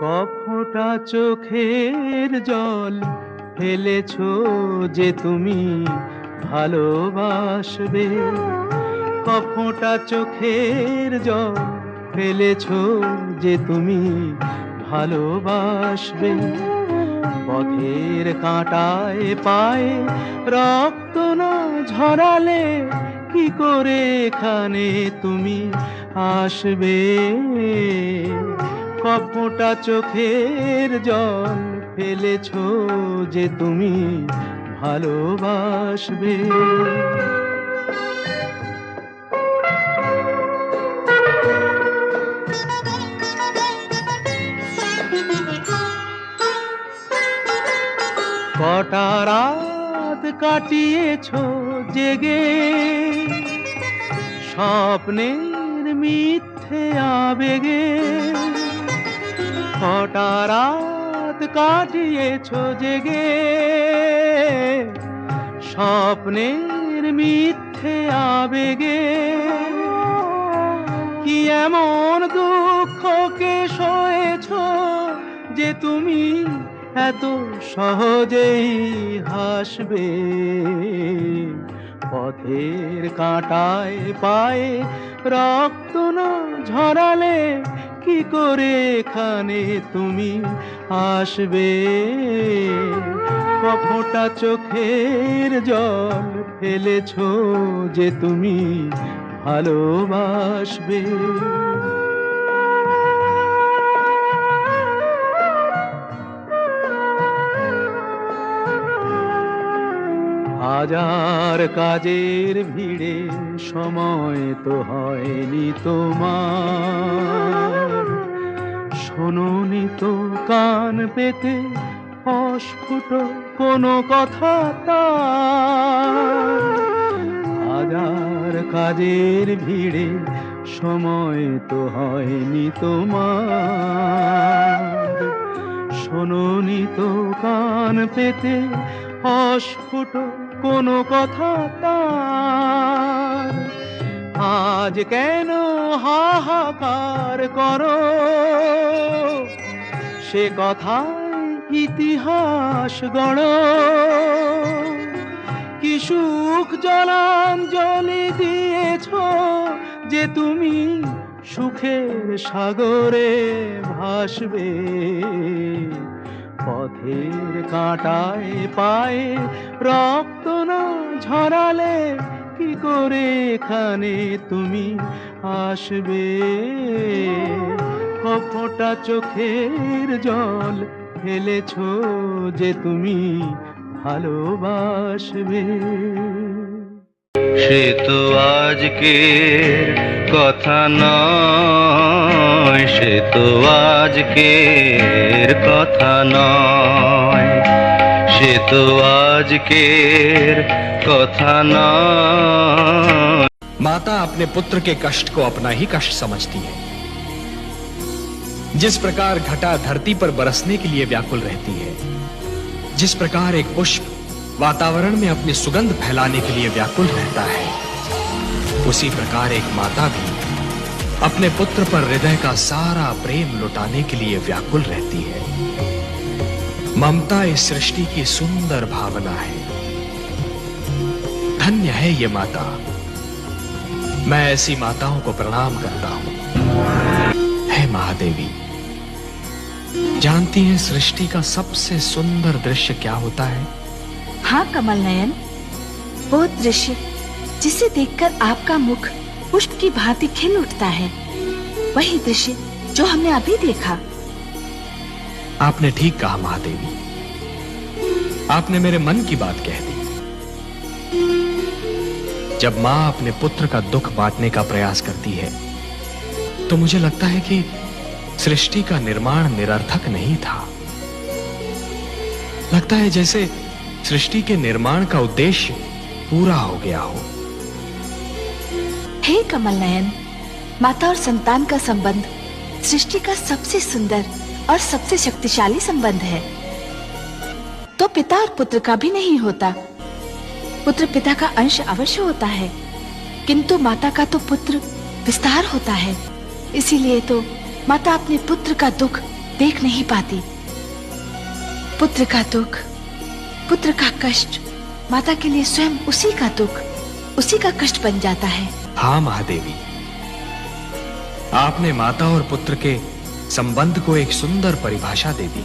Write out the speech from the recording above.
কফোঁটা চোখের জল ফেলেছো যে তুমি ভালোবাসবে। কফোঁটা চোখের জল ফেলেছো যে তুমি ভালোবাসবে। পথের কাঁটায় পায়ে রক্ত না ঝরালে কি করে এখানে তুমি আসবে। কফোঁটা চোখের জল ফেলেছো যে তুমি ভালোবাসবে। কটা রাত কাটিয়েছো জেগে স্বপ্নের মিথ্যে আবেগে। কটা রাত কাটিয়েছো জেগে স্বপ্নের মিথ্যে আবেগে। কি এমন দুঃখকে সয়েছো যে তুমি এত সহজেই হাসবে। পথের কাঁটায় পায়ে রক্ত না ঝরালে কি করে এখানে তুমি আসবে। কফোঁটা চোখের জল ফেলেছো যে তুমি ভালোবাসবে। হাজার কাজের ভিড়ে সময় তো হয়নি তোমার। শোনোনি তো কান পেতে অস্ফুট কোনো কথা তার। হাজার কাজের ভিড়ে সময় তো হয়নি তোমার। শোনোনি তো কান পেতে অস্ফুট কোনো কথা তার। আজ কেন হাহাকার করো সে কথায় ইতিহাস গড়ো। কি সুখ জলাঞ্জলি দিয়েছো যে তুমি সুখের সাগরে ভাসবে। পথের কাঁটায় পায়ে রক্ত না ঝরালে কি করে এখানে তুমি আসবে। কফোঁটা চোখের জল ফেলেছো যে তুমি ভালোবাসবে। সে তো আজকের কথা নয়, সে তো আজকের কথা নয়, সে তো আজকের কথা নয়। माता अपने पुत्र के कष्ट को अपना ही कष्ट समझती है। जिस प्रकार घटा धरती पर बरसने के लिए व्याकुल रहती है, जिस प्रकार एक पुष्प वातावरण में अपनी सुगंध फैलाने के लिए व्याकुल रहता है, उसी प्रकार एक माता भी अपने पुत्र पर हृदय का सारा प्रेम लुटाने के लिए व्याकुल रहती है। ममता इस सृष्टि की सुंदर भावना है। धन्य है ये माता। मैं ऐसी माताओं को प्रणाम करता हूं। हे महादेवी, जानती हैं सृष्टि का सबसे सुंदर दृश्य क्या होता है? हाँ कमल नयन, वो दृश्य जिसे देखकर आपका मुख पुष्प की भांति खिल उठता है, वही दृश्य जो हमने अभी देखा। आपने ठीक कहा महादेवी, आपने मेरे मन की बात कह दी। जब मां अपने पुत्र का दुख बांटने का प्रयास करती है तो मुझे लगता है कि सृष्टि का निर्माण निरर्थक नहीं था। लगता है जैसे सृष्टि के निर्माण का उद्देश्य पूरा हो गया हो। हे कमल नयन, माता और संतान का संबंध सृष्टि का सबसे सुंदर और सबसे शक्तिशाली संबंध है। तो पिता और पुत्र का भी नहीं होता। पुत्र पिता का अंश अवश्य होता है, किंतु माता का तो पुत्र विस्तार होता है। इसीलिए तो माता अपने पुत्र का दुख देख नहीं पाती। पुत्र का दुख, पुत्र का कष्ट माता के लिए स्वयं उसी का दुख, उसी का कष्ट बन जाता है। हाँ महादेवी, आपने माता और पुत्र के संबंध को एक सुंदर परिभाषा दे दी।